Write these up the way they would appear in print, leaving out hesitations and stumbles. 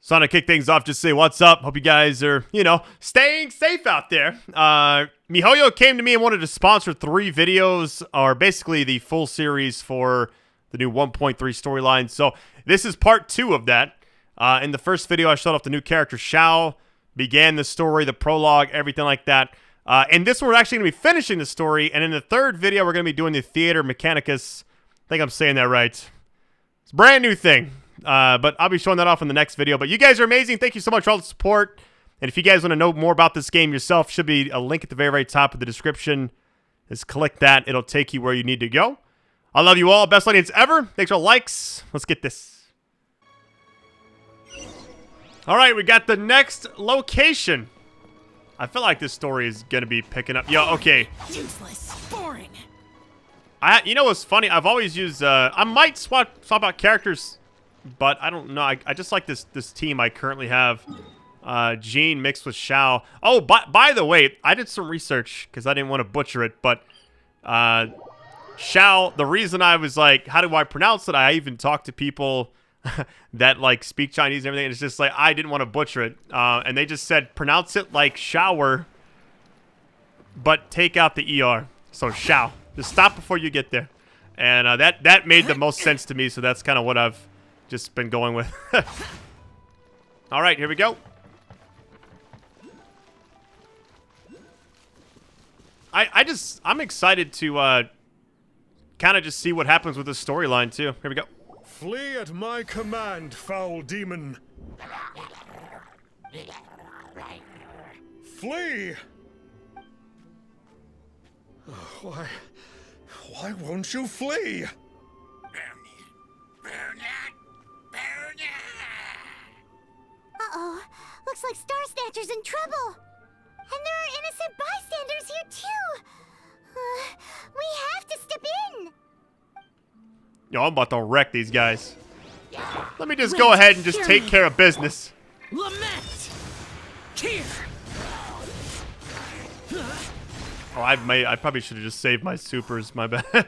So to kick things off, just say what's up. Hope you guys are, staying safe out there. MiHoYo came to me and wanted to sponsor 3 videos, or basically the full series for the new 1.3 storyline. So this is part 2 of that. In the first video, I showed off the new character Xiao, began the story, the prologue, everything like that. And this one, we're actually going to be finishing the story. And in the third video, we're going to be doing the theater Mechanicus. I think I'm saying that right. It's a brand new thing. But I'll be showing that off in the next video. But you guys are amazing. Thank you so much for all the support. And if you guys want to know more about this game yourself, should be a link at the very, very top of the description. Just click that. It'll take you where you need to go. I love you all. Best audience ever. Thanks for all the likes. Let's get this. All right, we got the next location. I feel like this story is going to be picking up. Yo, okay. Useless. Boring. You know what's funny? I've always used, I might swap out characters, but I don't know. I just like this team I currently have. Jean mixed with Xiao. Oh, by the way, I did some research because I didn't want to butcher it, but Xiao, the reason I was like, how do I pronounce it? I even talked to people that like speak Chinese and everything. And it's just like, I didn't want to butcher it. And they just said, pronounce it like shower, but take out the ER. So Xiao. Just stop before you get there. And that made the most sense to me. So that's kind of what I've just been going with. All right, here we go. I'm excited to kind of just see what happens with this storyline too. Here we go. Flee at my command, foul demon. Flee! Why won't you flee? Uh-oh. Looks like Star Snatcher's in trouble. And there are innocent bystanders here, too. We have to step in. Yo, I'm about to wreck these guys. Let me just go ahead and just take care of business. Lament. Here. Oh, I probably should have just saved my supers. My bad.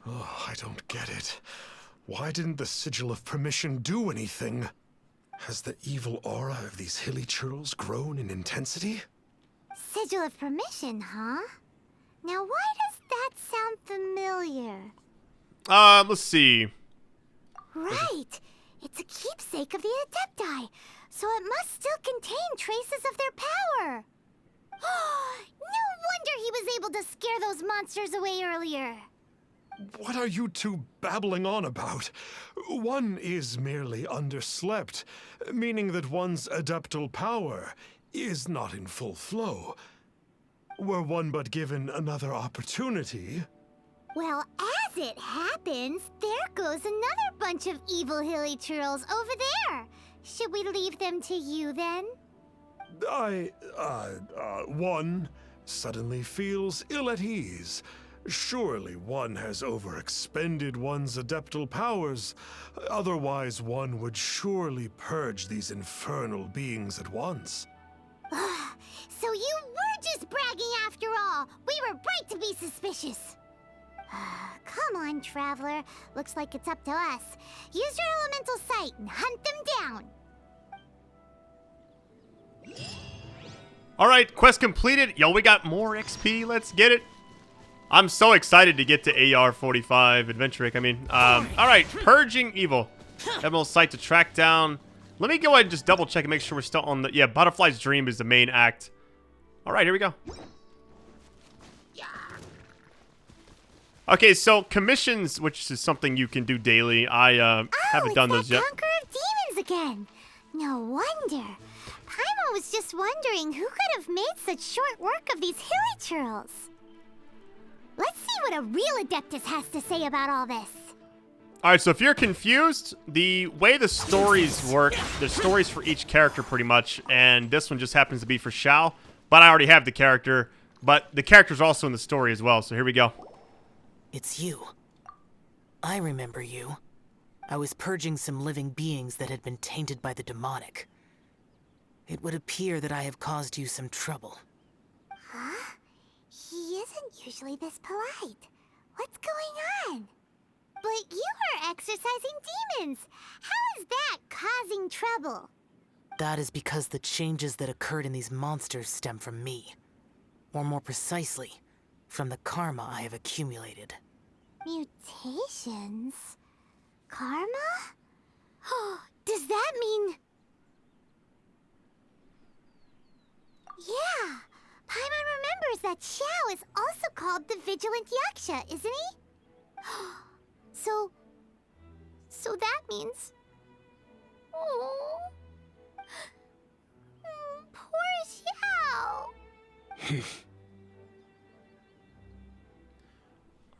Oh, I don't get it. Why didn't the Sigil of Permission do anything? Has the evil aura of these hilly churls grown in intensity? Sigil of Permission, huh? Now, why does that sound familiar? Let's see. Right. It's a keepsake of the Adepti, so it must still contain traces of their power. No wonder he was able to scare those monsters away earlier. What are you two babbling on about? One is merely underslept, meaning that one's adeptal power is not in full flow. Were one but given another opportunity... Well, as it happens, there goes another bunch of evil hilly churls over there. Should we leave them to you, then? One suddenly feels ill at ease. Surely one has overexpended one's adeptal powers. Otherwise, one would surely purge these infernal beings at once. So you were just bragging after all. We were right to be suspicious. Come on, Traveler. Looks like it's up to us. Use your elemental sight and hunt them down. All right, quest completed. Yo, we got more XP. Let's get it. I'm so excited to get to AR-45 Adventure. All right, Purging Evil. Elemental sight to track down. Let me go ahead and just double check and make sure we're still on the... Yeah, Butterfly's Dream is the main act. All right, here we go. Okay, so commissions, which is something you can do daily. I haven't done those yet. Conqueror of Demons again. No wonder. Paimon was just wondering who could have made such short work of these hilly churls. Let's see what a real Adeptus has to say about all this. All right, so if you're confused, the way the stories work, there's stories for each character pretty much, and this one just happens to be for Xiao, but I already have the character, but the character's also in the story as well, so here we go. It's you. I remember you. I was purging some living beings that had been tainted by the demonic. It would appear that I have caused you some trouble. Huh? He isn't usually this polite. What's going on? But you are exorcising demons. in trouble. That is because the changes that occurred in these monsters stem from me. Or more precisely, from the karma I have accumulated. Mutations? Karma? Does that mean... Yeah! Paimon remembers that Xiao is also called the Vigilant Yaksha, isn't he? So that means... Oh... Poor Xiao!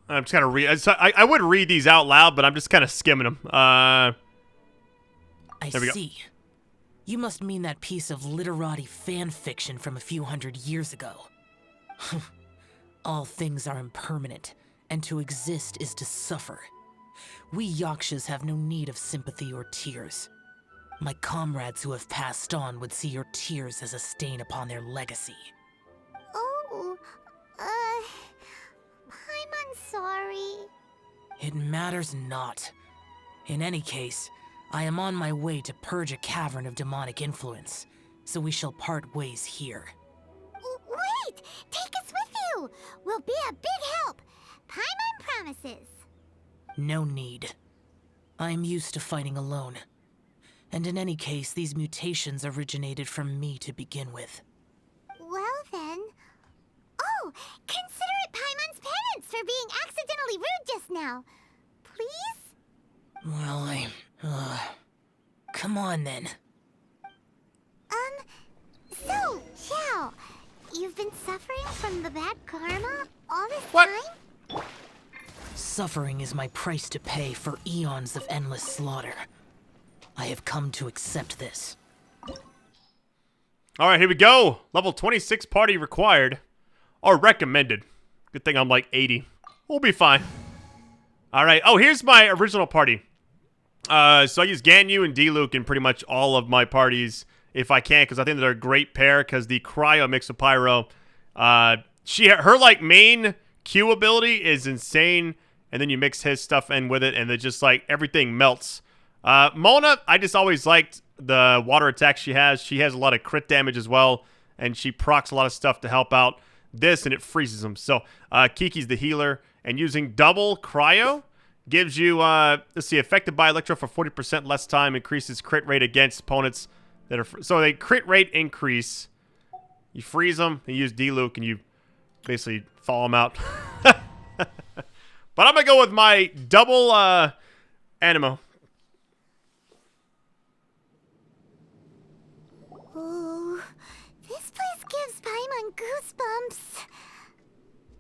I'm just kind of read. I would read these out loud, but I'm just kind of skimming them. I there we go. see. You must mean that piece of literati fan fiction from a few hundred years ago. All things are impermanent, and to exist is to suffer. We Yakshas have no need of sympathy or tears. My comrades who have passed on would see your tears as a stain upon their legacy. Oh, I'm sorry. It matters not. In any case, I am on my way to purge a cavern of demonic influence, so we shall part ways here. Wait! Take us with you! We'll be a big help! Paimon promises. No need. I am used to fighting alone. And in any case, these mutations originated from me to begin with. Well then... Oh! Consider it Paimon's penance for being accidentally rude just now. Please? Well, come on then. So, Xiao, you've been suffering from the bad karma all this What? time? Suffering is my price to pay for eons of endless slaughter. I have come to accept this. All right, here we go. Level 26 party required. Or recommended. Good thing I'm like 80. We'll be fine. All right. Oh, here's my original party. So I use Ganyu and Diluc in pretty much all of my parties if I can, because I think they're a great pair. Because the Cryo mix with Pyro, her like main Q ability is insane, and then you mix his stuff in with it, and it just like everything melts. Mona, I just always liked the water attack she has. She has a lot of crit damage as well, and she procs a lot of stuff to help out this, and it freezes them. So Qiqi's the healer, and using double Cryo gives you, let's see, affected by Electro for 40% less time, increases crit rate against opponents that are, so they crit rate increase. You freeze them, you use Diluc, and you basically thaw them out. But I'm going to go with my double Animo. Oh, this place gives Paimon goosebumps.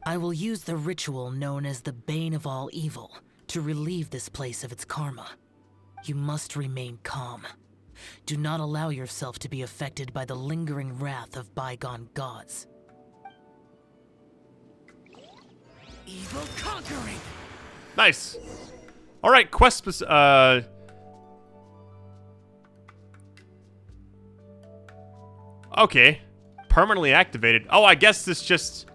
I will use the ritual known as the Bane of All Evil to relieve this place of its karma. You must remain calm. Do not allow yourself to be affected by the lingering wrath of bygone gods. Evil conquering! Nice. All right, quest okay. Permanently activated. Oh, I guess this just...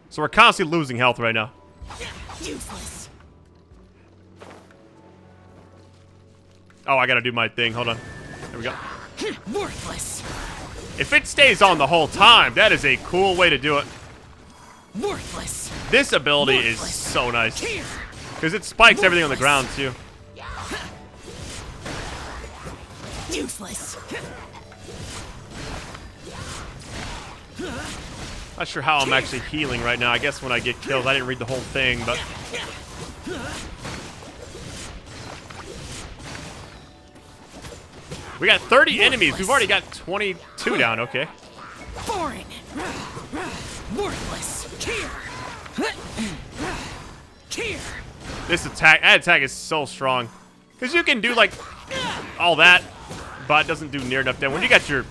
So we're constantly losing health right now. Useless. Oh, I gotta do my thing. Hold on. There we go. Worthless. If it stays on the whole time, that is a cool way to do it. Worthless. This ability is so nice. Because it spikes everything on the ground, too. Useless. Not sure how I'm actually healing right now. I guess when I get killed, I didn't read the whole thing, but... We got 30 enemies. We've already got 22 down. Okay. Boring. Worthless. Here. This attack is so strong. Because you can do, like, all that, but it doesn't do near enough damage. When you got your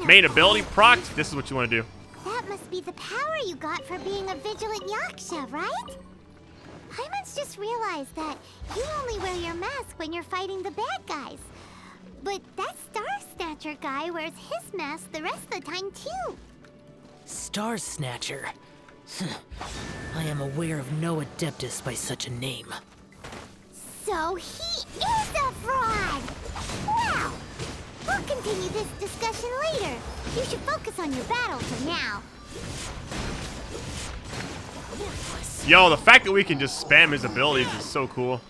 main ability procced, this is what you want to do. That must be the power you got for being a vigilant Yaksha, right? Paimon's just realized that you only wear your mask when you're fighting the bad guys. But that Star Snatcher guy wears his mask the rest of the time, too. Star Snatcher? I am aware of no adeptus by such a name. So he is a fraud! Well, we'll continue this discussion later. You should focus on your battle for now. Yo, the fact that we can just spam his abilities is so cool.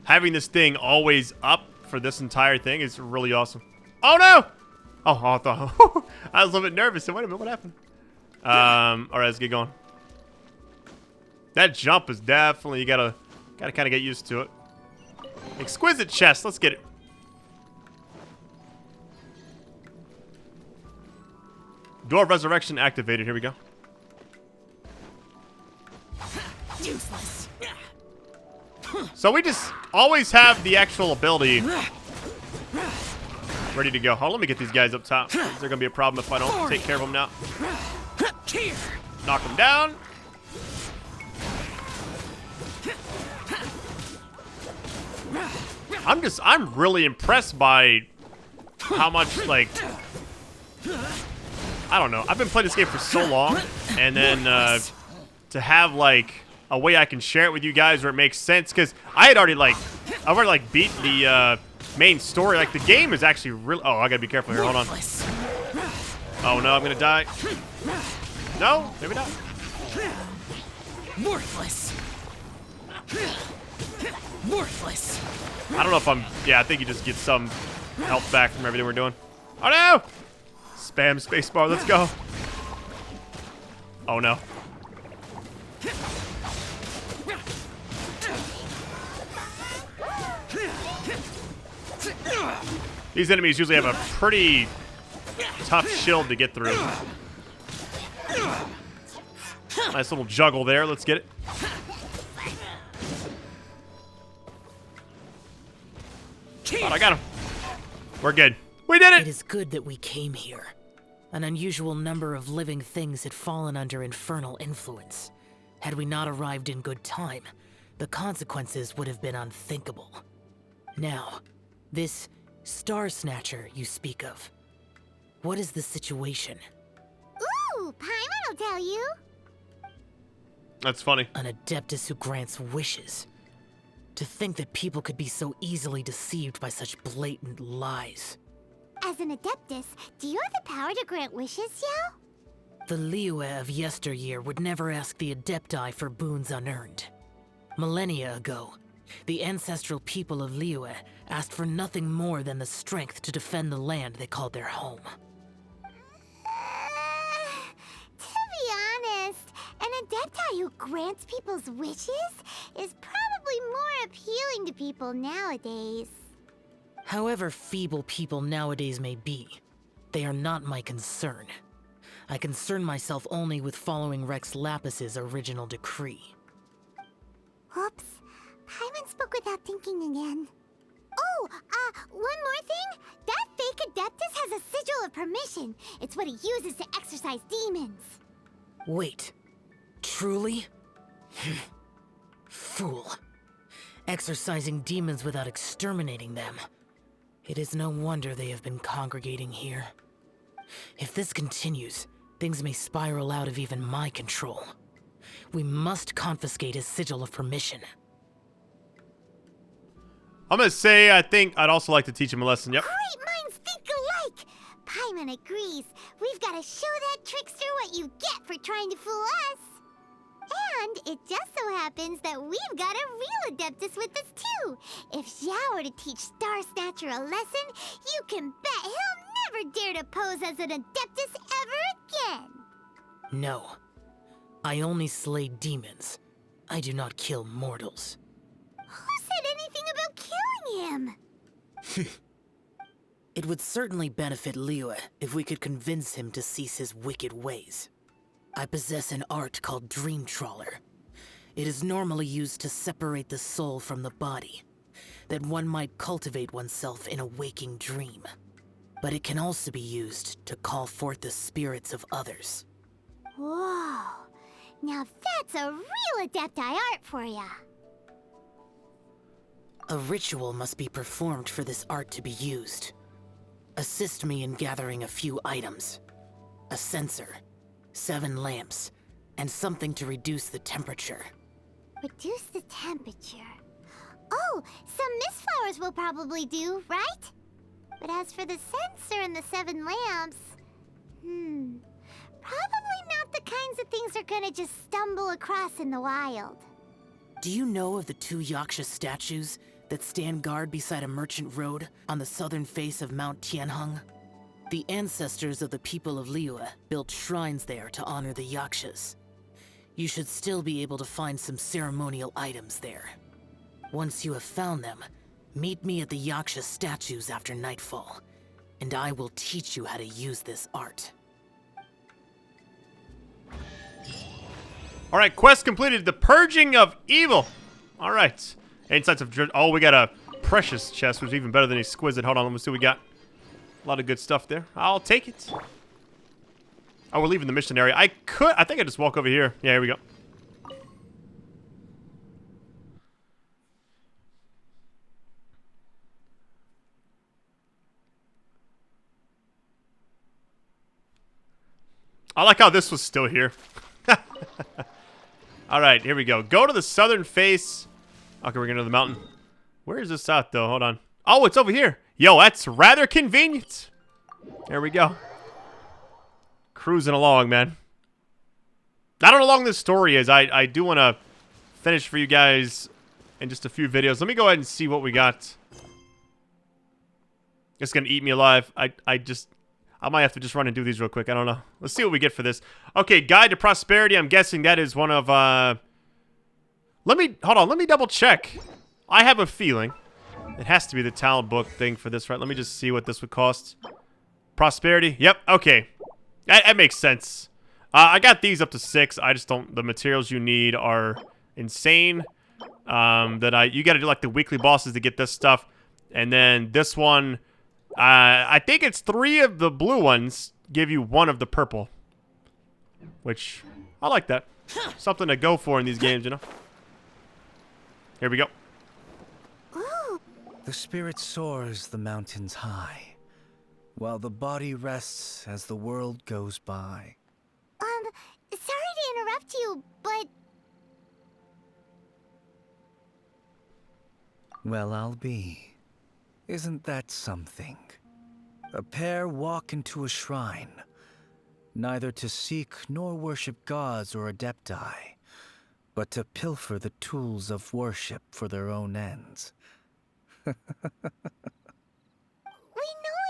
Having this thing always up for this entire thing is really awesome. Oh no! Oh, I thought I was a little bit nervous. Wait a minute, what happened? All right, let's get going. That jump is definitely, you gotta kind of get used to it. Exquisite chest, let's get it. Door of Resurrection activated. Here we go. Useless. So we just always have the actual ability ready to go. Oh, let me get these guys up top. Is there gonna be a problem if I don't take care of them now? Knock them down. I'm really impressed by how much, like, I don't know. I've been playing this game for so long, and then to have like a way I can share it with you guys where it makes sense, because I've already beat the main story. Like, the game is actually really. Oh, I gotta be careful here. Hold on. Oh no, I'm gonna die. No, maybe not. Worthless. Worthless. I don't know if I'm. Yeah, I think you just get some health back from everything we're doing. Oh no! Spam spacebar. Let's go. Oh no. These enemies usually have a pretty tough shield to get through. Nice little juggle there. Let's get it. Oh, I got him. We're good. We did it! It is good that we came here. An unusual number of living things had fallen under infernal influence. Had we not arrived in good time, the consequences would have been unthinkable. Now, this Star Snatcher you speak of, what is the situation? Ooh, Paimon will tell you. That's funny. An adeptus who grants wishes. To think that people could be so easily deceived by such blatant lies. As an adeptus, do you have the power to grant wishes, Xiao? The LIYUE of yesteryear would never ask the adepti for boons unearned. Millennia ago, the ancestral people of LIYUE asked for nothing more than the strength to defend the land they called their home. To be honest, an adepti who grants people's wishes is probably more appealing to people nowadays. However feeble people nowadays may be, they are not my concern. I concern myself only with following Rex Lapis's original decree. Oops. Paimon spoke without thinking again. Oh, one more thing. That fake adeptus has a sigil of permission. It's what he uses to exorcise demons. Wait. Truly? Fool. Exorcising demons without exterminating them. It is no wonder they have been congregating here. If this continues, things may spiral out of even my control. We must confiscate his sigil of permission. I'm gonna say I think I'd also like to teach him a lesson. Yep. Great minds think alike. Paimon agrees. We've got to show that trickster what you get for trying to fool us. And it just so happens that we've got a real adeptus with us too. If Xiao were to teach Star Snatcher a lesson, you can bet he'll never dare to pose as an adeptus ever again. No. I only slay demons. I do not kill mortals. Who said anything about killing him? It would certainly benefit LIYUE if we could convince him to cease his wicked ways. I possess an art called Dream Trawler. It is normally used to separate the soul from the body, that one might cultivate oneself in a waking dream. But it can also be used to call forth the spirits of others. Whoa. Now that's a real adepti art for ya. A ritual must be performed for this art to be used. Assist me in gathering a few items. A censer, 7 lamps, and something to reduce the temperature. Reduce the temperature. Oh, will probably do, right? But as for the censer and the 7 lamps... Probably not the kinds of things they're gonna just stumble across in the wild. Do you know of the 2 Yaksha statues that stand guard beside a merchant road on the southern face of Mount Tianheng? The ancestors of the people of LIYUE built shrines there to honor the Yakshas. You should still be able to find some ceremonial items there. Once you have found them, meet me at the Yaksha statues after nightfall, and I will teach you how to use this art. All right, quest completed. The Purging of Evil. All right. Insights of... Oh, we got a precious chest, which is even better than exquisite. Hold on, let me see what we got. A lot of good stuff there. I'll take it. Oh, we're leaving the mission area. I think I just walk over here. Yeah, here we go. I like how this was still here. All right, here we go. Go to the southern face. Okay, we're going to the mountain. Where is this at, though? Hold on. Oh, it's over here. Yo, that's rather convenient. There we go. Cruising along, man. I don't know how long this story is. I do want to finish for you guys in just a few videos. Let me go ahead and see what we got. It's going to eat me alive. I might have to just run and do these real quick. I don't know. Let's see what we get for this. Okay, Guide to Prosperity. I'm guessing that is one of, hold on. Let me double check. I have a feeling it has to be the talent book thing for this, right? Let me just see what this would cost. Prosperity. Yep. Okay. That makes sense. I got these up to 6. I just don't, the materials you need are insane. You got to do like the weekly bosses to get this stuff. And then this one, I think it's 3 of the blue ones give you 1 of the purple. Which, I like that. Something to go for in these games, you know? Here we go. The spirit soars the mountains high, while the body rests as the world goes by. Sorry to interrupt you, but... Well, I'll be. Isn't that something? A pair walk into a shrine, neither to seek nor worship gods or adepti, but to pilfer the tools of worship for their own ends. We know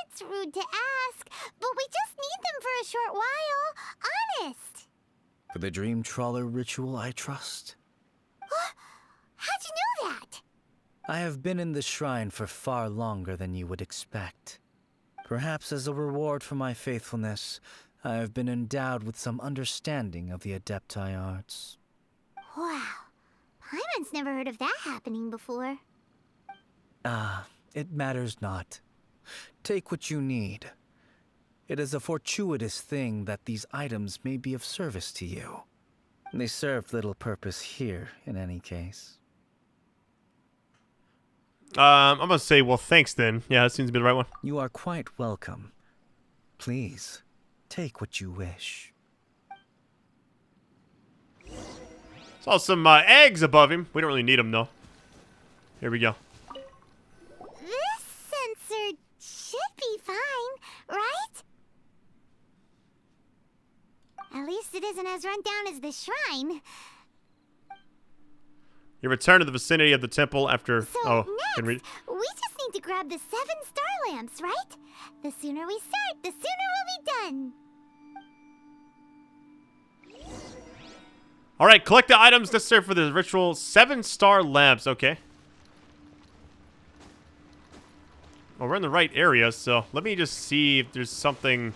it's rude to ask, but we just need them for a short while. Honest. For the dream trawler ritual, I trust. How'd you know that? I have been in the shrine for far longer than you would expect. Perhaps as a reward for my faithfulness, I have been endowed with some understanding of the adepti arts. Wow. Paimon's never heard of that happening before. It matters not. Take what you need. It is a fortuitous thing that these items may be of service to you. They served little purpose here, in any case. I'm gonna say, well, thanks then. Yeah, that seems to be the right one. You are quite welcome. Please, take what you wish. Saw some eggs above him. We don't really need them, though. Here we go. This sensor should be fine, right? At least it isn't as run down as the shrine. You return to the vicinity of the temple after... So next, we just need to grab the 7 star lamps, right? The sooner we start, the sooner we'll be done. All right, collect the items necessary for the ritual. 7 star lamps. Okay. Well, we're in the right area, so let me just see if there's something.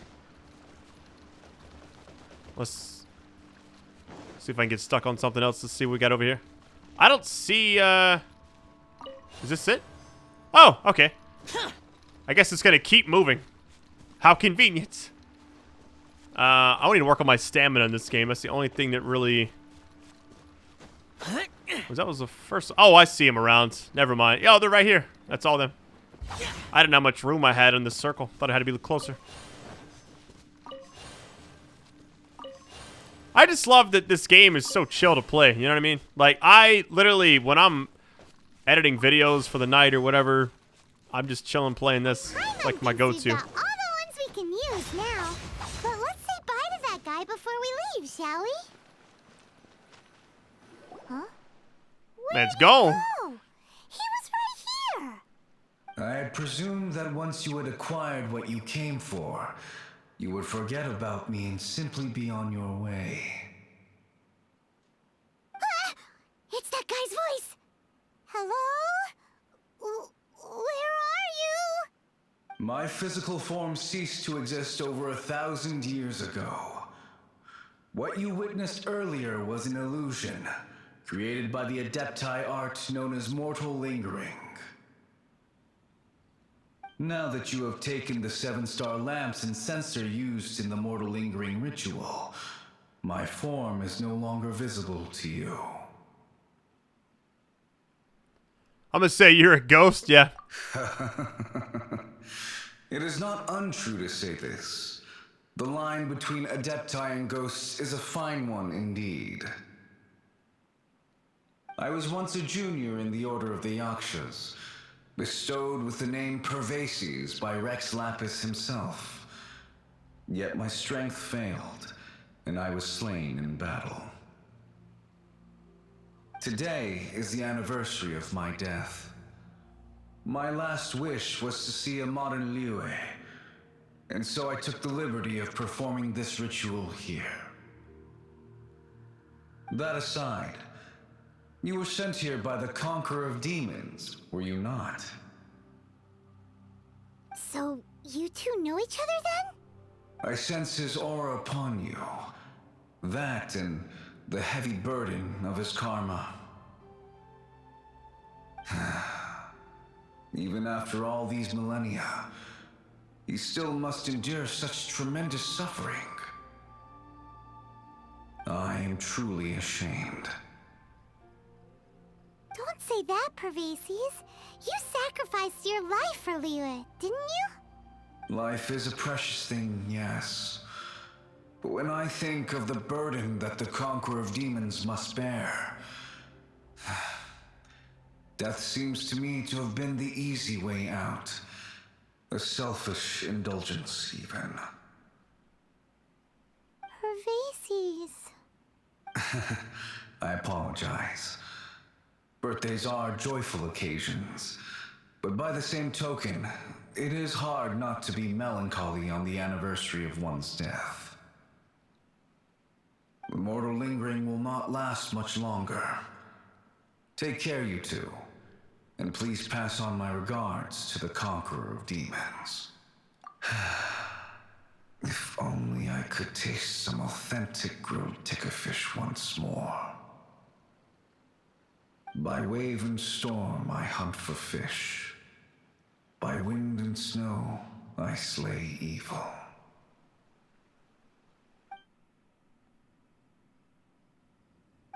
Let's see if I can get stuck on something else. Let's see what we got over here. I don't see, is this it? Oh, okay. I guess it's gonna keep moving. How convenient. I need to work on my stamina in this game. That's the only thing that really... That was the first... Oh, I see them around. Never mind. Oh, they're right here. That's all them. I didn't know how much room I had in this circle. Thought I had to be closer. I just love that this game is so chill to play. You know what I mean? Like, I literally, when I'm editing videos for the night or whatever, I'm just chilling playing this. It's like my go-to. We've got all the ones we can use now. But let's say bye to that guy before we leave, shall we? Huh? Let's go. Oh, he was right here. I had presumed that once you had acquired what you came for, you would forget about me and simply be on your way. Ah, it's that guy's voice. Hello? Where are you? My physical form ceased to exist over 1,000 years ago. What you witnessed earlier was an illusion, created by the adepti art known as mortal lingering. Now that you have taken the 7-star lamps and censer used in the mortal lingering ritual, my form is no longer visible to you. I'm gonna say you're a ghost, yeah. It is not untrue to say this. The line between adepti and ghosts is a fine one indeed. I was once a junior in the Order of the Yakshas, bestowed with the name Pervasis by Rex Lapis himself. Yet my strength failed, and I was slain in battle. Today is the anniversary of my death. My last wish was to see a modern LIYUE, and so I took the liberty of performing this ritual here. That aside, you were sent here by the Conqueror of Demons, were you not? So, you two know each other then? I sense his aura upon you. That and the heavy burden of his karma. Even after all these millennia, he still must endure such tremendous suffering. I am truly ashamed. Don't say that, Pervasis. You sacrificed your life for LIYUE, didn't you? Life is a precious thing, yes. But when I think of the burden that the Conqueror of Demons must bear, death seems to me to have been the easy way out. A selfish indulgence, even. Pervasis. I apologize. Birthdays are joyful occasions, but by the same token, it is hard not to be melancholy on the anniversary of one's death. The mortal lingering will not last much longer. Take care, you two, and please pass on my regards to the Conqueror of Demons. If only I could taste some authentic grilled tickerfish once more. By wave and storm I hunt for fish. By wind and snow I slay evil.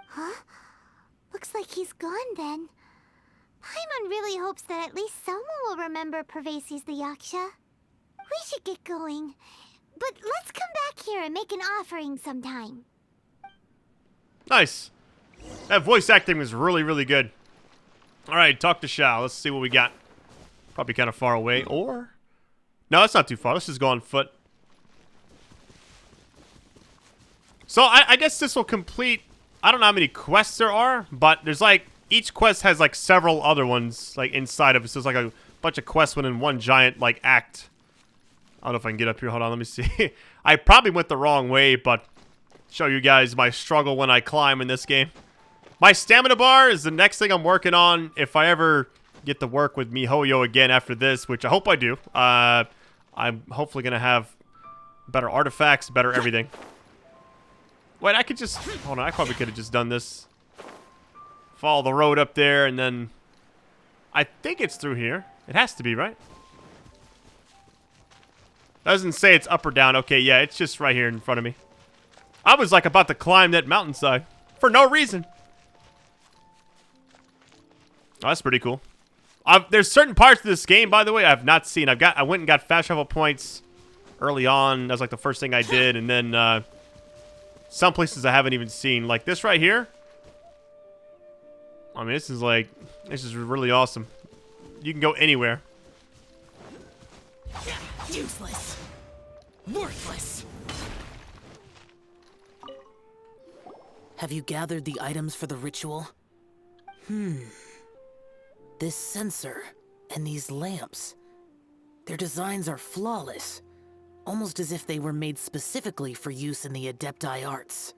Huh? Looks like he's gone then. Paimon really hopes that at least someone will remember Pervasis the Yaksha. We should get going. But let's come back here and make an offering sometime. Nice. That voice acting was really, really good. Alright, talk to Xiao. Let's see what we got. Probably kind of far away. Or... no, it's not too far. Let's just go on foot. So, I guess this will complete... I don't know how many quests there are, but there's like... each quest has like several other ones like inside of it. So it's like a bunch of quests within one giant like act. I don't know if I can get up here. Hold on, let me see. I probably went the wrong way, but... show you guys my struggle when I climb in this game. My stamina bar is the next thing I'm working on if I ever get to work with MiHoYo again after this, which I hope I do. I'm hopefully going to have better artifacts, better everything. Wait, I could just... hold on, I probably could have just done this. Follow the road up there, and then... I think it's through here. It has to be, right? Doesn't say it's up or down. Okay, yeah, it's just right here in front of me. I was like about to climb that mountainside for no reason. Oh, that's pretty cool. There's certain parts of this game, by the way, I have not seen. I went and got fast travel points early on. That was like the first thing I did, and then some places I haven't even seen, like this right here. I mean, this is really awesome. You can go anywhere. Useless. Worthless. Have you gathered the items for the ritual? This sensor and these lamps. Their designs are flawless. Almost as if they were made specifically for use in the Adepti arts.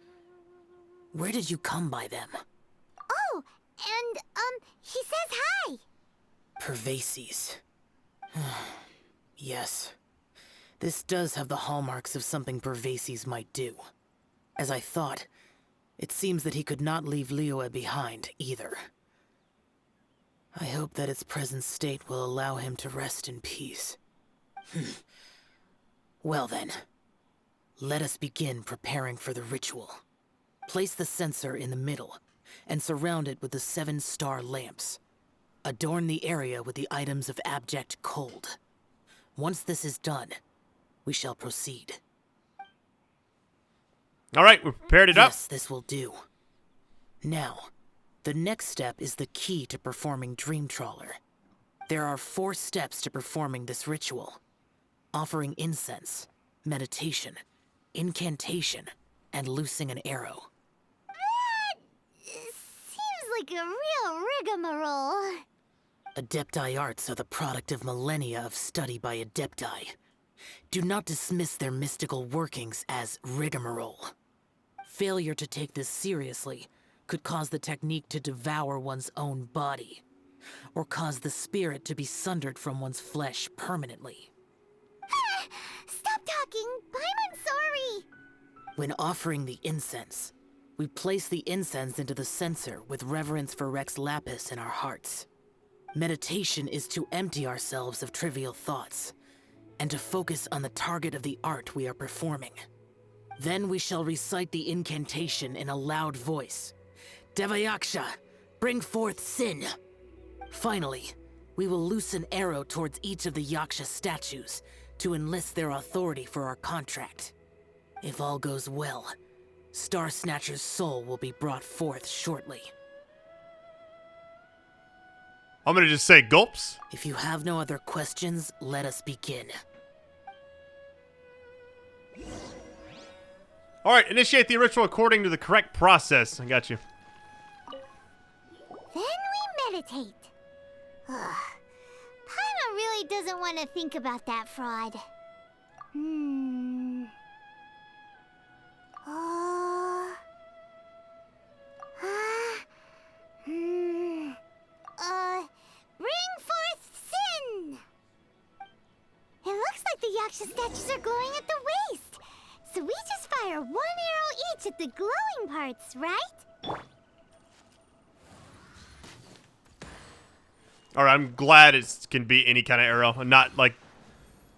Where did you come by them? Oh, and, he says hi. Pervasis. Yes. This does have the hallmarks of something Pervasis might do. As I thought, it seems that he could not leave LIYUE behind, either. I hope that its present state will allow him to rest in peace. Well then, let us begin preparing for the ritual. Place the censer in the middle, and surround it with the 7-star lamps. Adorn the area with the items of abject cold. Once this is done, we shall proceed. All right, we prepared it up. Yes, this will do. Now, the next step is the key to performing Dream Trawler. There are 4 steps to performing this ritual. Offering incense, meditation, incantation, and loosing an arrow. Seems like a real rigmarole. Adepti arts are the product of millennia of study by Adepti. Do not dismiss their mystical workings as rigmarole. Failure to take this seriously could cause the technique to devour one's own body, or cause the spirit to be sundered from one's flesh permanently. Stop talking! I'm sorry! When offering the incense, we place the incense into the censer with reverence for Rex Lapis in our hearts. Meditation is to empty ourselves of trivial thoughts, and to focus on the target of the art we are performing. Then we shall recite the incantation in a loud voice. Devayaksha, bring forth sin! Finally, we will loose an arrow towards each of the Yaksha statues to enlist their authority for our contract. If all goes well, Star Snatcher's soul will be brought forth shortly. I'm gonna just say gulps. If you have no other questions, let us begin. All right, initiate the ritual according to the correct process. I got you. Then we meditate. Paimon really doesn't want to think about that fraud. Bring forth sin! It looks like the Yaksha statues are glowing at the waist. So we just fire 1 arrow each at the glowing parts, right? All right, I'm glad it can be any kind of arrow, and not like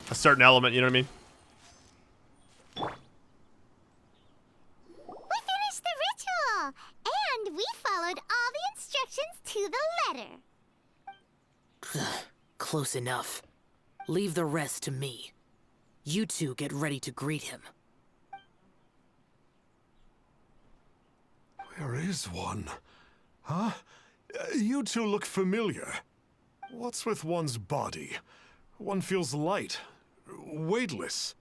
a certain element. You know what I mean? We finished the ritual, and we followed all the instructions to the letter. Close enough. Leave the rest to me. You two get ready to greet him. Where is one? Huh? You two look familiar. What's with one's body? One feels light, weightless.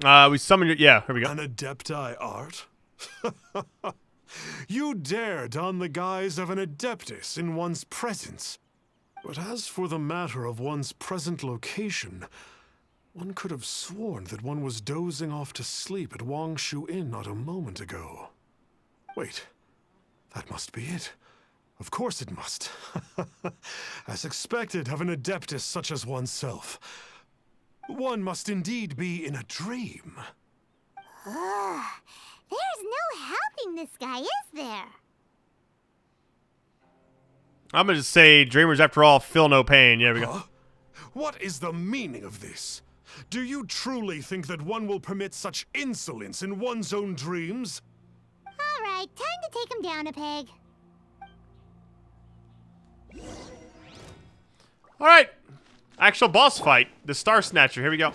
We summoned your... Yeah, here we go. An Adepti art? You dare don the guise of an Adeptus in one's presence. But as for the matter of one's present location, one could have sworn that one was dozing off to sleep at Wangshu Inn not a moment ago. Wait, that must be it. Of course it must. As expected of an Adeptus such as oneself. One must indeed be in a dream. There's no helping this guy, is there? I'm gonna just say dreamers, after all, feel no pain. Yeah, we go. Huh? What is the meaning of this? Do you truly think that one will permit such insolence in one's own dreams? All right, time to take him down a peg. All right, actual boss fight. The Star Snatcher. Here we go.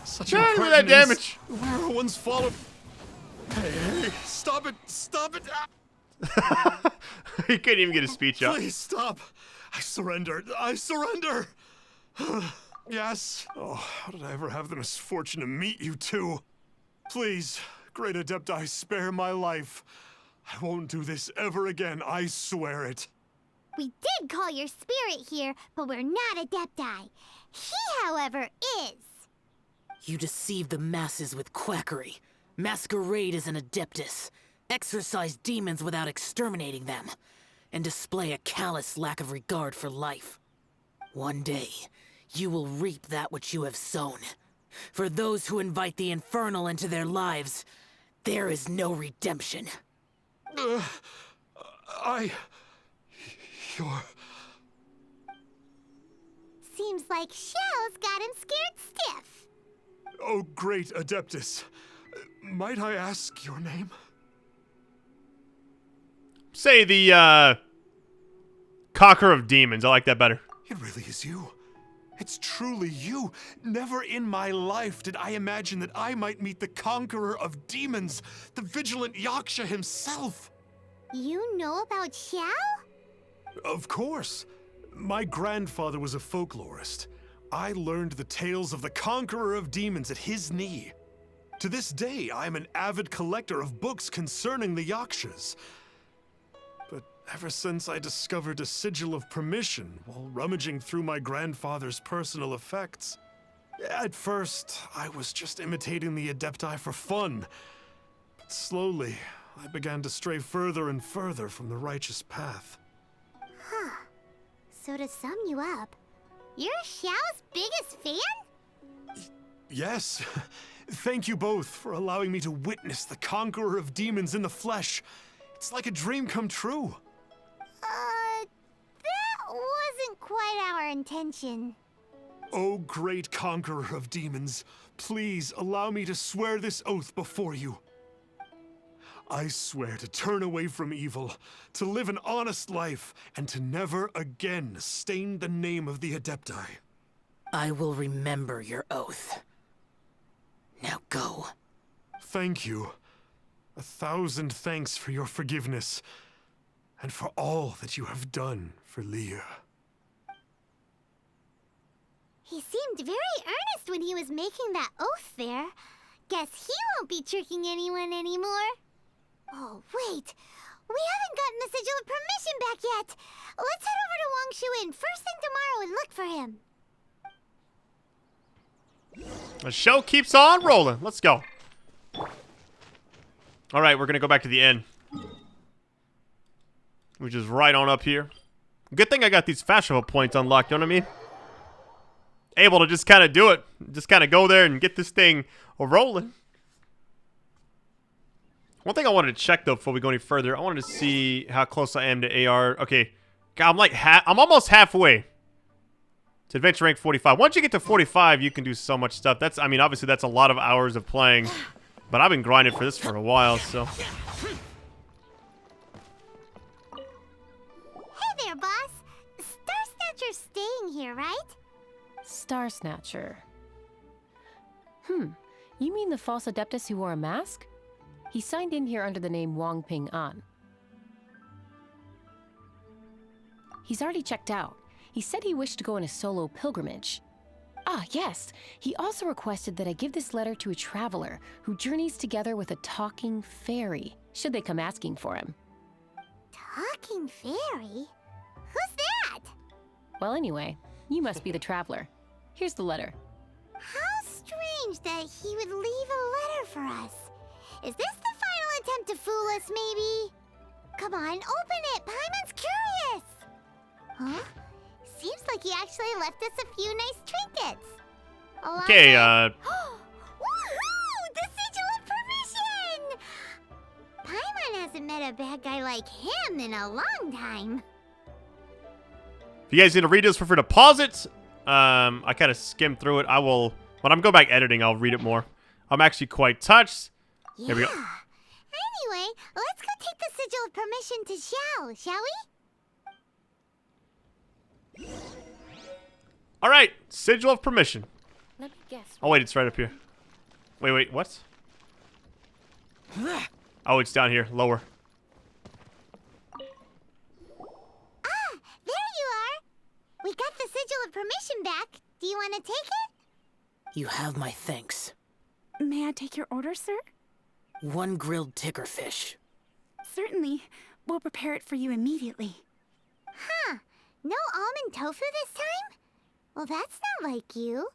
Such Yeah, look at that damage. Where are one's follow? Hey, stop it! Stop it! Ah, He couldn't even get a speech out. please stop! I surrender. I surrender. Yes. Oh, how did I ever have the misfortune to meet you two? Please, great Adepti, spare my life. I won't do this ever again, I swear it. We did call your spirit here, but we're not Adepti. He, however, is. You deceive the masses with quackery. Masquerade as an adeptus. Exorcise demons without exterminating them. And display a callous lack of regard for life. One day, you will reap that which you have sown. For those who invite the infernal into their lives, there is no redemption. You're... Seems like Xiao's got him scared stiff. Oh, great Adeptus. Might I ask your name? Say the, Conqueror of Demons. I like that better. It really is you. It's truly you. Never in my life did I imagine that I might meet the Conqueror of Demons, the vigilant Yaksha himself. You know about Xiao? Of course. My grandfather was a folklorist. I learned the tales of the Conqueror of Demons at his knee. To this day, I am an avid collector of books concerning the Yakshas. But ever since I discovered a sigil of permission while rummaging through my grandfather's personal effects, at first, I was just imitating the Adepti for fun. But slowly, I began to stray further and further from the righteous path. Huh. So to sum you up, you're Xiao's biggest fan? Yes. Thank you both for allowing me to witness the Conqueror of Demons in the flesh. It's like a dream come true. That wasn't quite our intention. Oh, great Conqueror of Demons, please allow me to swear this oath before you. I swear to turn away from evil, to live an honest life, and to never again stain the name of the Adepti. I will remember your oath. Now go. Thank you. 1,000 thanks for your forgiveness, and for all that you have done for LIYUE. He seemed very earnest when he was making that oath there. Guess he won't be tricking anyone anymore. Oh, wait. We haven't gotten the sigil of permission back yet. Let's head over to Wangshu first thing tomorrow and look for him. The show keeps on rolling. Let's go. All right, we're going to go back to the inn, which is right on up here. Good thing I got these fast travel points unlocked, you know what I mean? Able to just kind of do it. Just kind of go there and get this thing rolling. One thing I wanted to check, though, before we go any further, I wanted to see how close I am to AR. Okay. God, I'm like I'm almost halfway to adventure rank 45. Once you get to 45, you can do so much stuff. That's, I mean, obviously that's a lot of hours of playing, but I've been grinding for this for a while, so. Hey there, boss. Star Snatcher's staying here, right? Star Snatcher. You mean the false adeptus who wore a mask? He signed in here under the name Wang Ping An. He's already checked out. He said he wished to go on a solo pilgrimage. Ah, yes. He also requested that I give this letter to a traveler who journeys together with a talking fairy, should they come asking for him. Talking fairy? Who's that? Well, anyway, you must be the traveler. Here's the letter. How strange that he would leave a letter for us. Is this the final attempt to fool us, maybe? Come on, open it! Paimon's curious! Huh? Seems like he actually left us a few nice trinkets. Okay, Woohoo! The sigil of permission! Paimon hasn't met a bad guy like him in a long time. if you guys need to read this, feel free to pause it. I kind of skimmed through it. I will, when I'm going back editing, I'll read it more. I'm actually quite touched. Yeah. Here we go. Anyway, let's go take the sigil of permission to Xiao, shall we? All right, sigil of permission. Let me guess. Oh wait, it's right up here. Wait, what? Oh, it's down here, lower. Ah, there you are. seal of permission back. Do you want to take it? You have my thanks. May I take your order, sir? 1 grilled ticker fish. Certainly. We'll prepare it for you immediately. Huh. No almond tofu this time? Well, that's not like you.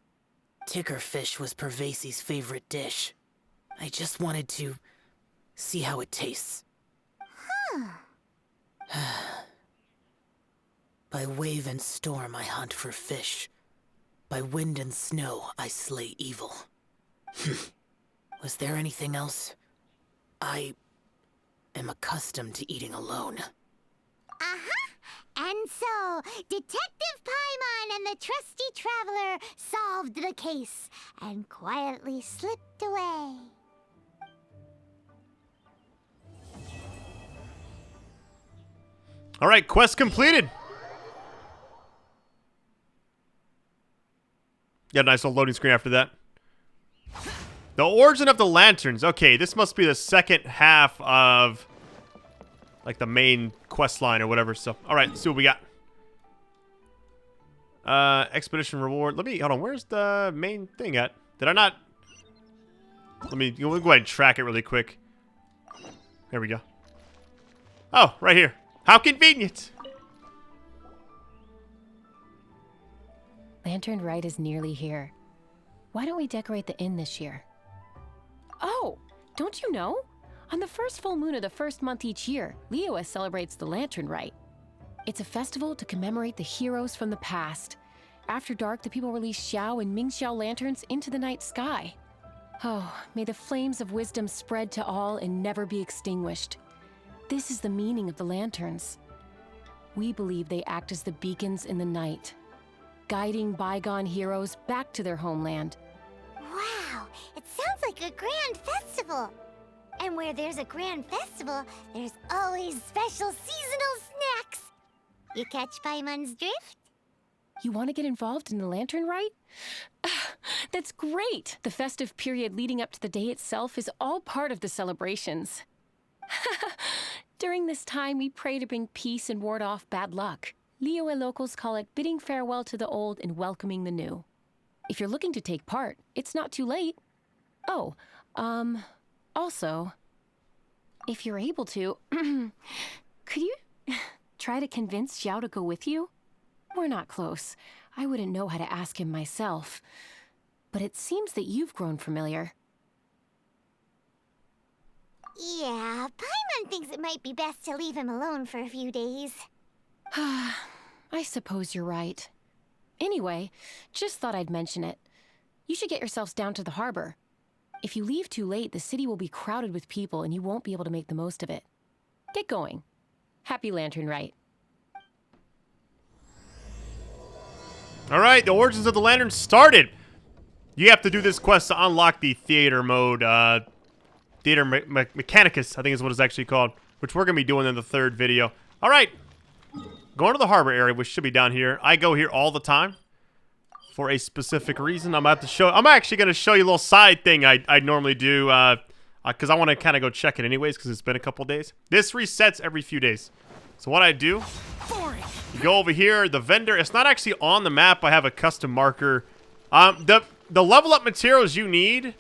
Ticker fish was Pervasis' favorite dish. I just wanted to see how it tastes. By wave and storm I hunt for fish. By wind and snow I slay evil. Was there anything else? I am accustomed to eating alone. And so, Detective Paimon and the trusty traveler solved the case and quietly slipped away. All right, quest completed. Got a nice little loading screen after that. The origin of the lanterns. Okay, this must be the second half of like the main quest line or whatever. So, all right, let's see what we got. Expedition reward. Let me, hold on. Where's the main thing at? Did I not? We'll go ahead and track it really quick. There we go. Oh, right here. How convenient. Lantern Rite is nearly here. Why don't we decorate the inn this year? Oh, don't you know? On the first full moon of the first month each year, LIYUE celebrates the Lantern Rite. It's a festival to commemorate the heroes from the past. After dark, the people release Xiao and Mingxiao lanterns into the night sky. Oh, may the flames of wisdom spread to all and never be extinguished. This is the meaning of the lanterns. We believe they act as the beacons in the night, guiding bygone heroes back to their homeland. Wow, it sounds like a grand festival. And where there's a grand festival, there's always special seasonal snacks. You catch Paimon's drift? You want to get involved in the Lantern Rite? That's great! The festive period leading up to the day itself is all part of the celebrations. During this time, we pray to bring peace and ward off bad luck. LIYUE locals call it bidding farewell to the old and welcoming the new. If you're looking to take part, it's not too late. Oh, also, if you're able to, could you try to convince Xiao to go with you? We're not close. I wouldn't know how to ask him myself. But it seems that you've grown familiar. Yeah, Paimon thinks it might be best to leave him alone for a few days. I suppose you're right. Anyway, just thought I'd mention it. You should get yourselves down to the harbor. If you leave too late, the city will be crowded with people and you won't be able to make the most of it. Get going. Happy Lantern Rite. All right, the origins of the lantern started. You have to do this quest to unlock the theater mode. Theater Mechanicus, I think is what it's actually called, which we're going to be doing in the third video. All right, going to the harbor area, which should be down here. I go here all the time for a specific reason. I'm actually going to show you a little side thing I normally do because I want to kind of go check it anyways because it's been a couple days. This resets every few days. So what I do, you go over here, the vendor. It's not actually on the map. I have a custom marker. The level up materials you need,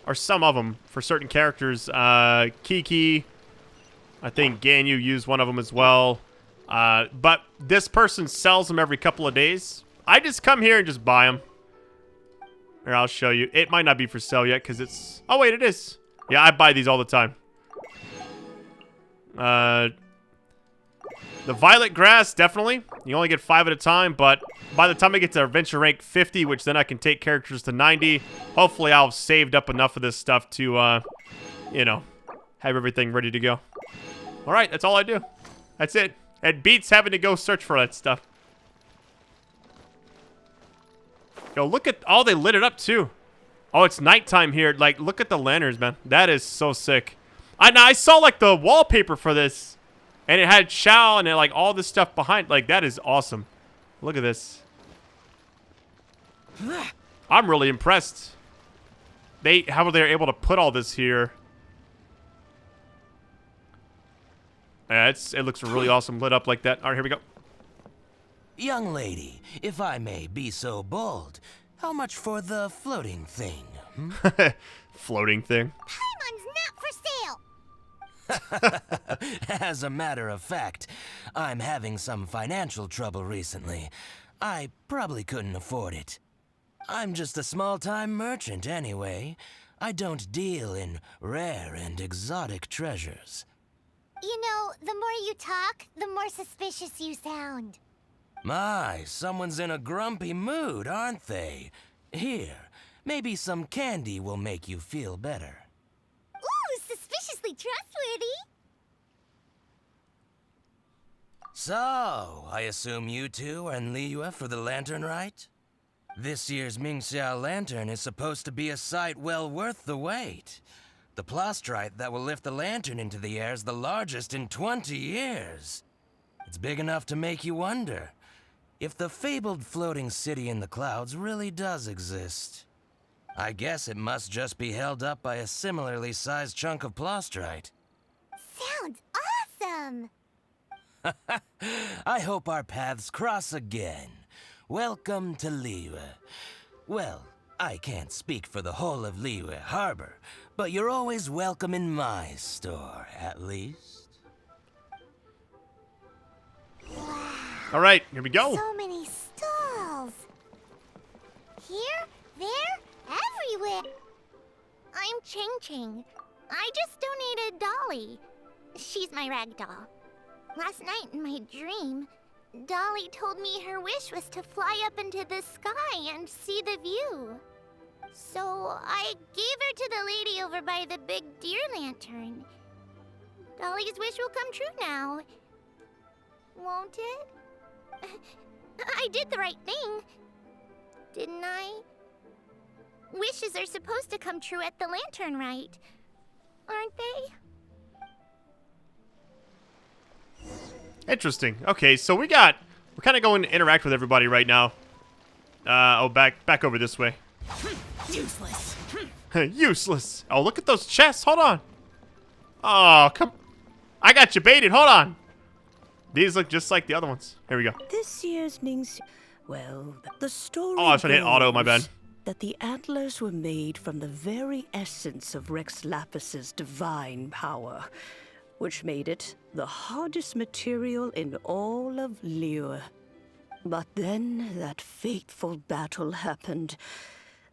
or some of them for certain characters. Qiqi, I think Ganyu used one of them as well. But this person sells them every couple of days. I just come here and just buy them. Here, I'll show you. It might not be for sale yet because it's... Oh, wait, it is. Yeah, I buy these all the time. The violet grass, definitely. You only get 5 at a time, but by the time I get to adventure rank 50, which then I can take characters to 90, hopefully I'll have saved up enough of this stuff to, you know, have everything ready to go. All right, that's all I do. That's it. It beats having to go search for that stuff. Yo, look at... Oh, they lit it up, too. Oh, it's nighttime here. Like, look at the lanterns, man. That is so sick. I saw, like, the wallpaper for this. And it had Xiao and it, like, all this stuff behind. Like, that is awesome. Look at this. I'm really impressed. How they're able to put all this here. Yeah, it looks really awesome lit up like that. All right, here we go. Young lady, if I may be so bold, how much for the floating thing? Floating thing. Paimon's not for sale! As a matter of fact, I'm having some financial trouble recently. I probably couldn't afford it. I'm just a small-time merchant anyway. I don't deal in rare and exotic treasures. You know, the more you talk, the more suspicious you sound. My, someone's in a grumpy mood, aren't they? Here, maybe some candy will make you feel better. Ooh, suspiciously trustworthy. So, I assume you two are in LIYUE for the lantern, right? This year's Mingxiao lantern is supposed to be a sight well worth the wait. The plastrite that will lift the lantern into the air is the largest in 20 years. It's big enough to make you wonder if the fabled floating city in the clouds really does exist. I guess it must just be held up by a similarly sized chunk of plastrite. Sounds awesome! I hope our paths cross again. Welcome to LIYUE. Well, I can't speak for the whole of LIYUE Harbor, but you're always welcome in my store, at least. All right, here we go. So many stalls. Here, there, everywhere. I'm Ching. I just donated Dolly. She's my rag doll. Last night in my dream, Dolly told me her wish was to fly up into the sky and see the view. So I gave her to the lady over by the big deer lantern. Dolly's wish will come true now. Won't it? I did the right thing, didn't I? Wishes are supposed to come true at the lantern rite, aren't they? Interesting. Okay, so we're kind of going to interact with everybody right now. Back over this way. Useless. Useless. Oh, look at those chests. Hold on. Oh, come. I got you baited. Hold on. These look just like the other ones. Here we go. This year's Ningguang. Well, the story Oh, I was trying to hit auto. My bad. goes that the antlers were made from the very essence of Rex Lapis's divine power, which made it the hardest material in all of LIYUE. But then that fateful battle happened.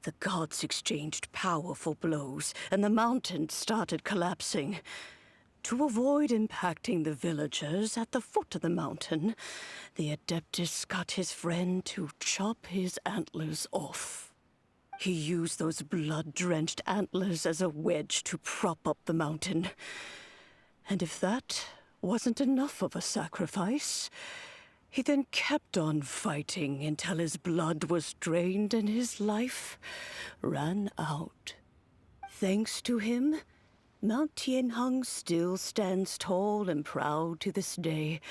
The gods exchanged powerful blows, and the mountain started collapsing. To avoid impacting the villagers at the foot of the mountain, the adeptus got his friend to chop his antlers off. He used those blood-drenched antlers as a wedge to prop up the mountain. And if that wasn't enough of a sacrifice, he then kept on fighting until his blood was drained and his life ran out. Thanks to him, Mount Tianheng still stands tall and proud to this day,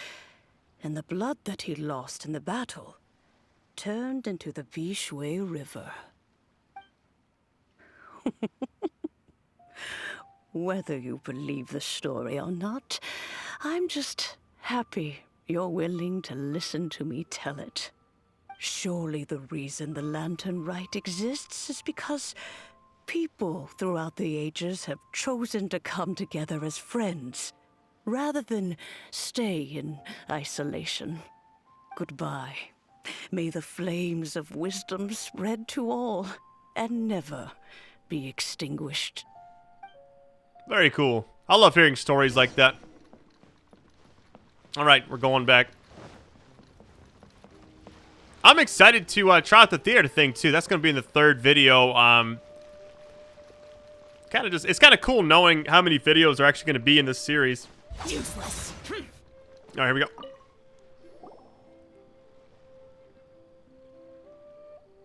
and the blood that he lost in the battle turned into the Fischl River. Whether you believe the story or not, I'm just happy you're willing to listen to me tell it. Surely the reason the Lantern Rite exists is because people throughout the ages have chosen to come together as friends, rather than stay in isolation. Goodbye. May the flames of wisdom spread to all, and never be extinguished. Very cool. I love hearing stories like that. All right, we're going back. I'm excited to try out the theater thing too. That's going to be in the third video. It's kind of cool knowing how many videos are actually going to be in this series. Useless. All right, here we go.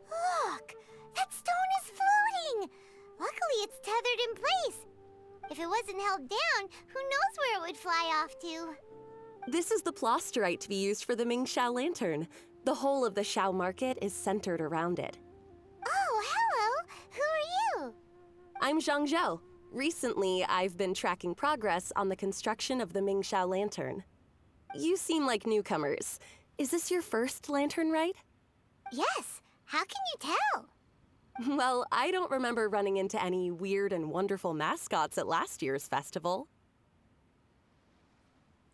Look! That stone is floating! Luckily it's tethered in place. If it wasn't held down, who knows where it would fly off to? This is the plasterite to be used for the Mingxiao lantern. The whole of the Xiao market is centered around it. Oh, hello! Who are you? I'm Zhongli. Recently, I've been tracking progress on the construction of the Mingxiao lantern. You seem like newcomers. Is this your first lantern rite? Yes. How can you tell? Well, I don't remember running into any weird and wonderful mascots at last year's festival.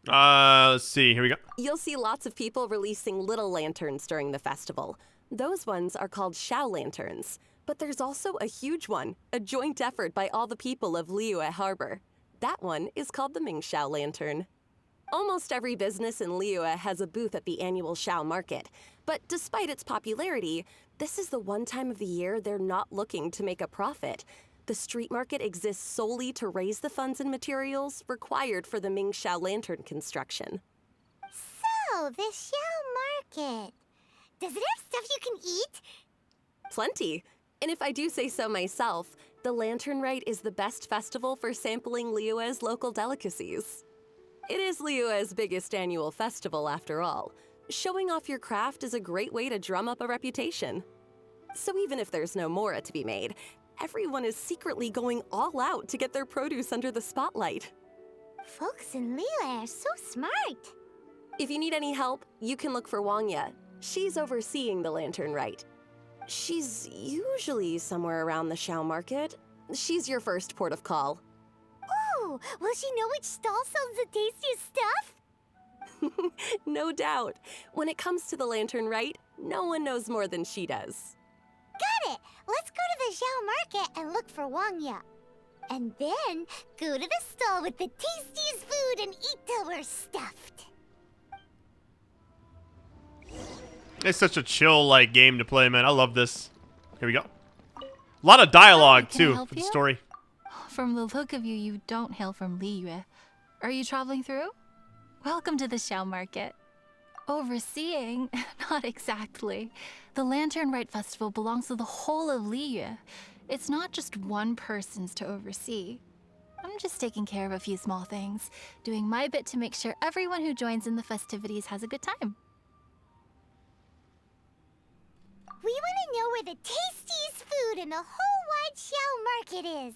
Let's see. Here we go. You'll see lots of people releasing little lanterns during the festival. Those ones are called Xiao lanterns. But there's also a huge one, a joint effort by all the people of LIYUE Harbor. That one is called the Ming Xiao Lantern. Almost every business in LIYUE has a booth at the annual Xiao market. But despite its popularity, this is the one time of the year they're not looking to make a profit. The street market exists solely to raise the funds and materials required for the Ming Xiao Lantern construction. So, the Xiao market. Does it have stuff you can eat? Plenty. And if I do say so myself, the Lantern Rite is the best festival for sampling LIYUE's local delicacies. It is LIYUE's biggest annual festival, after all. Showing off your craft is a great way to drum up a reputation. So even if there's no mora to be made, everyone is secretly going all out to get their produce under the spotlight. Folks in LIYUE are so smart. If you need any help, you can look for Wangya. She's overseeing the Lantern Rite. She's usually somewhere around the Xiao market. She's your first port of call. Ooh, will she know which stall sells the tastiest stuff? No doubt. When it comes to the Lantern Rite, no one knows more than she does. Got it! Let's go to the Xiao market and look for Wangya. And then go to the stall with the tastiest food and eat till we're stuffed. It's such a chill, like, game to play, man. I love this. Here we go. A lot of dialogue, Can I too, help for the you? story. From the look of you, you don't hail from LIYUE. Are you traveling through? Welcome to the Xiao market. Overseeing? Not exactly. The Lantern Rite Festival belongs to the whole of LIYUE. It's not just one person's to oversee. I'm just taking care of a few small things, doing my bit to make sure everyone who joins in the festivities has a good time. We want to know where the tastiest food in the whole wide Xiao market is.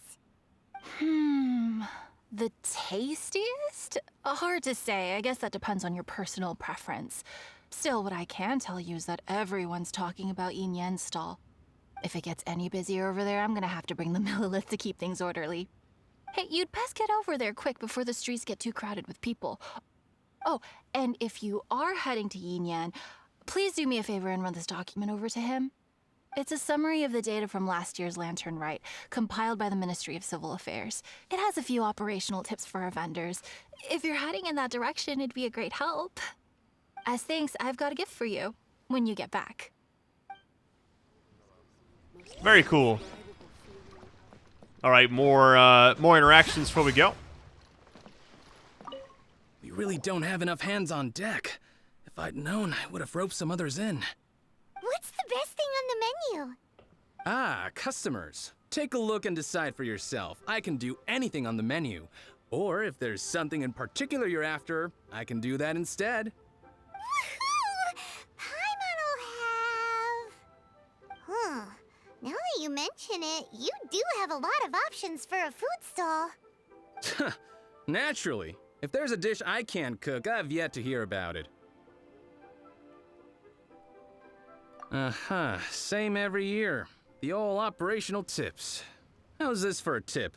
The tastiest? Hard to say. I guess that depends on your personal preference. Still, what I can tell you is that everyone's talking about Xinyan's stall. If it gets any busier over there, I'm gonna have to bring the millilith to keep things orderly. Hey, you'd best get over there quick before the streets get too crowded with people. Oh, and if you are heading to Xinyan, please do me a favor and run this document over to him. It's a summary of the data from last year's Lantern Rite, compiled by the Ministry of Civil Affairs. It has a few operational tips for our vendors. If you're heading in that direction, it'd be a great help. As thanks, I've got a gift for you when you get back. Very cool. All right, more interactions before we go. We really don't have enough hands on deck. If I'd known, I would have roped some others in. What's the best thing on the menu? Ah, customers. Take a look and decide for yourself. I can do anything on the menu. Or if there's something in particular you're after, I can do that instead. Woohoo! Paimon will have... Now that you mention it, you do have a lot of options for a food stall. Naturally. If there's a dish I can't cook, I've yet to hear about it. Same every year. The old operational tips. How's this for a tip?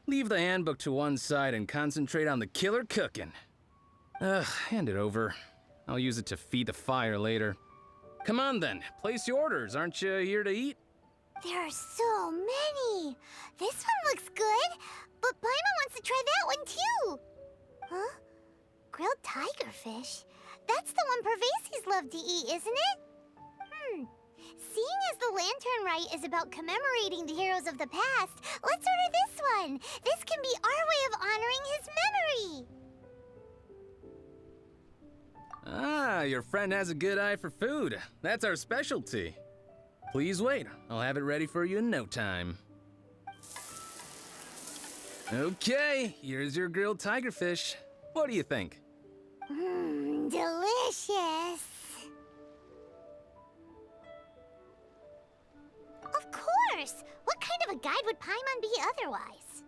Leave the handbook to one side and concentrate on the killer cooking. Hand it over. I'll use it to feed the fire later. Come on then, place your orders. Aren't you here to eat? There are so many. This one looks good, but Paimon wants to try that one too. Huh? Grilled tiger fish? That's the one Pervasis love to eat, isn't it? Seeing as the Lantern Rite is about commemorating the heroes of the past, let's order this one. This can be our way of honoring his memory. Ah, your friend has a good eye for food. That's our specialty. Please wait. I'll have it ready for you in no time. Okay, here's your grilled tiger fish. What do you think? Delicious. Of course! What kind of a guide would Paimon be otherwise?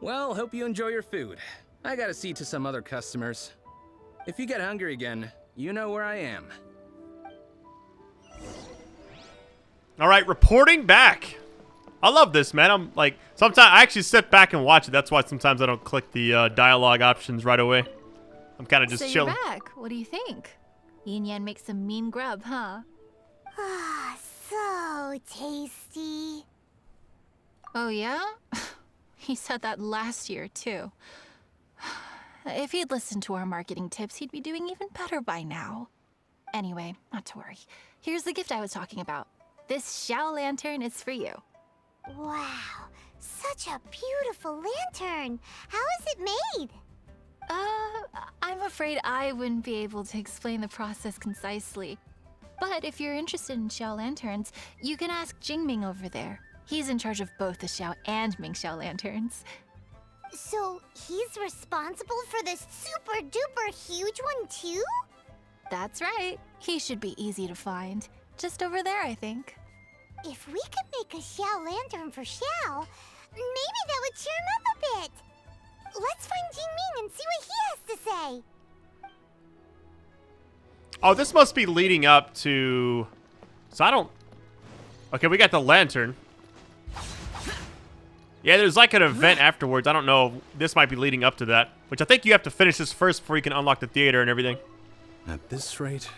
Well, hope you enjoy your food. I gotta see to some other customers. If you get hungry again, you know where I am. All right, reporting back. I love this, man. I'm like, sometimes I actually sit back and watch it. That's why sometimes I don't click the dialogue options right away. I'm kind of just so chilling. You're back. What do you think? Xinyan makes some mean grub, huh? Ah, so tasty. Oh, yeah? He said that last year, too. If he'd listened to our marketing tips, he'd be doing even better by now. Anyway, not to worry. Here's the gift I was talking about. This Xiao lantern is for you. Wow, such a beautiful lantern. How is it made? I'm afraid I wouldn't be able to explain the process concisely. But if you're interested in Xiao lanterns, you can ask Jingming over there. He's in charge of both the Xiao and Mingxiao lanterns. So he's responsible for this super duper huge one too? That's right. He should be easy to find. Just over there, I think. If we could make a Xiao lantern for Xiao, maybe that would cheer him up a bit. Let's find Jingming and see what he has to say. Oh, this must be leading up to... So I don't... Okay, we got the lantern. Yeah, there's like an event afterwards. I don't know. This might be leading up to that. Which I think you have to finish this first before you can unlock the theater and everything. At this rate,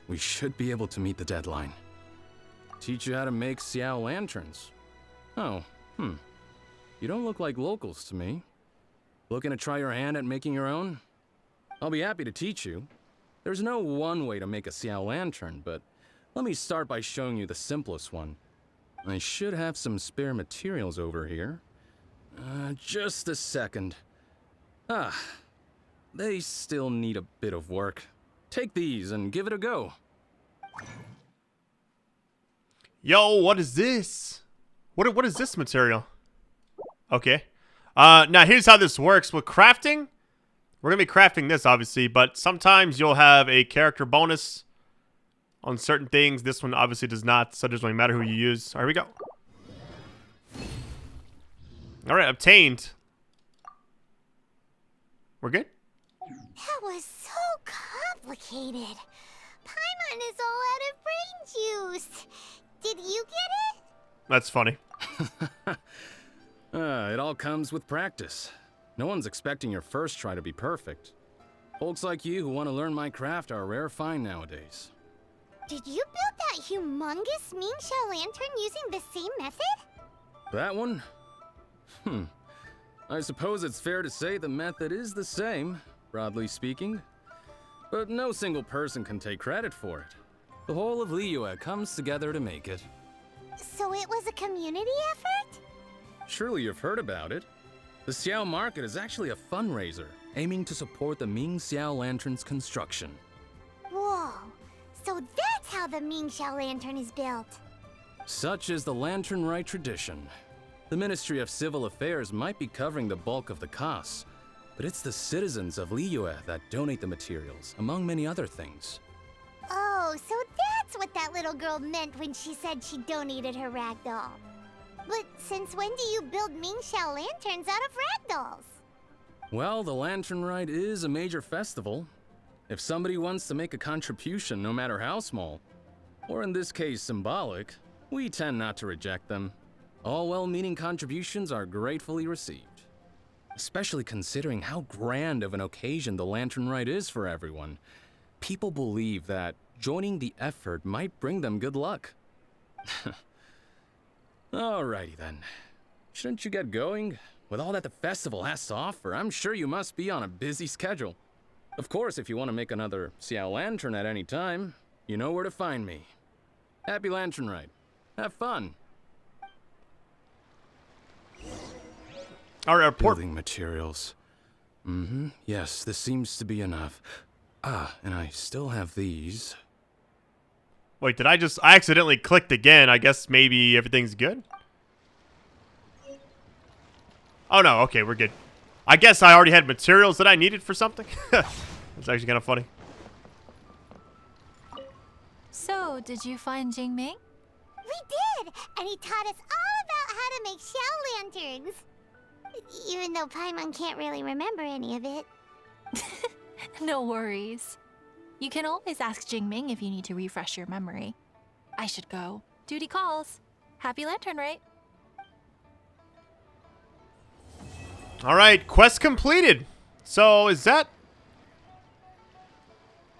we should be able to meet the deadline. Teach you how to make Xiao lanterns. Oh, You don't look like locals to me. Looking to try your hand at making your own? I'll be happy to teach you. There's no one way to make a Xiao lantern, but let me start by showing you the simplest one. I should have some spare materials over here. Just a second. They still need a bit of work. Take these and give it a go. Yo, what is this? What is this material? Okay. Now here's how this works. With crafting, we're going to be crafting this, obviously, but sometimes you'll have a character bonus on certain things. This one obviously does not, so it doesn't really matter who you use. All right, here we go. All right, obtained. We're good? That was so complicated. Paimon is all out of brain juice. Did you get it? That's funny. It all comes with practice. No one's expecting your first try to be perfect. Folks like you who want to learn my craft are a rare find nowadays. Did you build that humongous Mingxiao lantern using the same method? That one? I suppose it's fair to say the method is the same, broadly speaking. But no single person can take credit for it. The whole of LIYUE comes together to make it. So it was a community effort? Surely you've heard about it. The Xiao market is actually a fundraiser, aiming to support the Ming Xiao lantern's construction. Whoa, so that's how the Mingxiao lantern is built. Such is the Lantern Rite tradition. The Ministry of Civil Affairs might be covering the bulk of the costs, but it's the citizens of LIYUE that donate the materials, among many other things. Oh, so that's what that little girl meant when she said she donated her ragdoll. But since when do you build Mingxiao lanterns out of ragdolls? Well, the Lantern Rite is a major festival. If somebody wants to make a contribution, no matter how small, or in this case symbolic, we tend not to reject them. All well-meaning contributions are gratefully received. Especially considering how grand of an occasion the Lantern Rite is for everyone. People believe that joining the effort might bring them good luck. Alrighty then. Shouldn't you get going? With all that the festival has to offer, I'm sure you must be on a busy schedule. Of course, if you want to make another Xiao lantern at any time, you know where to find me. Happy Lantern Rite. Have fun. All right, Building materials. Yes, this seems to be enough. And I still have these. Wait, did I accidentally clicked again. I guess maybe everything's good? Oh, no. Okay, we're good. I guess I already had materials that I needed for something. That's actually kind of funny. So, did you find Jingming? We did! And he taught us all about how to make Xiao lanterns. Even though Paimon can't really remember any of it. No worries. You can always ask Jingming if you need to refresh your memory. I should go. Duty calls. Happy Lantern, right? All right, quest completed. So is that...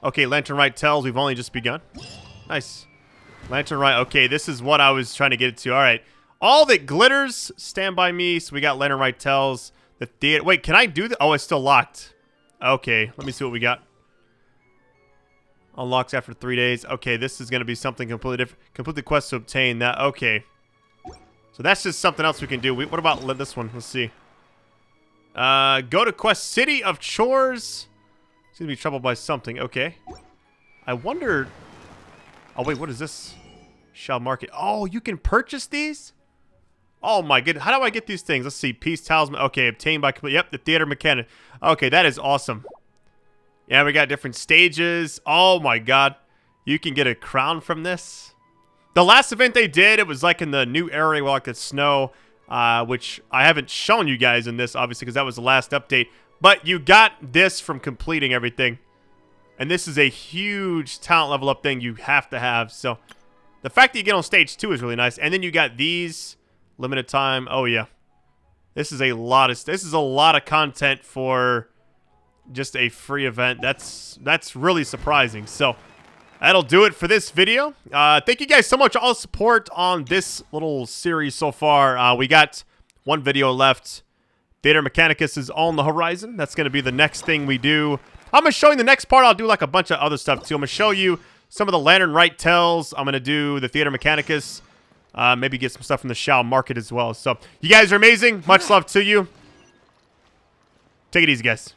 Okay, Lantern Rite tells we've only just begun. Nice. Lantern Rite. Okay, this is what I was trying to get it to. All right. All that glitters, stand by me. So we got Lantern Rite tells. The theater. Wait, can I do that? Oh, it's still locked. Okay, let me see what we got. Unlocks after 3 days. Okay, this is going to be something completely different. Complete the quest to obtain that. Okay. So that's just something else we can do. What about this one? Let's see. Go to quest City of Chores. Seems to be troubled by something. Okay. I wonder... Oh, wait, what is this? Shall market. Oh, you can purchase these? Oh, my goodness. How do I get these things? Let's see. Peace Talisman. Okay, obtained by... Yep, the theater mechanic. Okay, that is awesome. Yeah, we got different stages. Oh, my God. You can get a crown from this. The last event they did, it was like in the new area where like the snow, which I haven't shown you guys in this, obviously, because that was the last update. But you got this from completing everything. And this is a huge talent level up thing you have to have. So the fact that you get on stage 2 is really nice. And then you got these limited time. Oh yeah. This is a lot of content for just a free event. That's really surprising. So that'll do it for this video. Thank you guys so much for all the support on this little series so far. We got one video left. Theater Mechanicus is on the horizon. That's going to be the next thing we do. I'm going to show you the next part. I'll do like a bunch of other stuff too. I'm going to show you some of the Lantern Rite tells. I'm going to do the Theater Mechanicus. Maybe get some stuff from the Xiao market as well. So you guys are amazing. Much love to you. Take it easy, guys.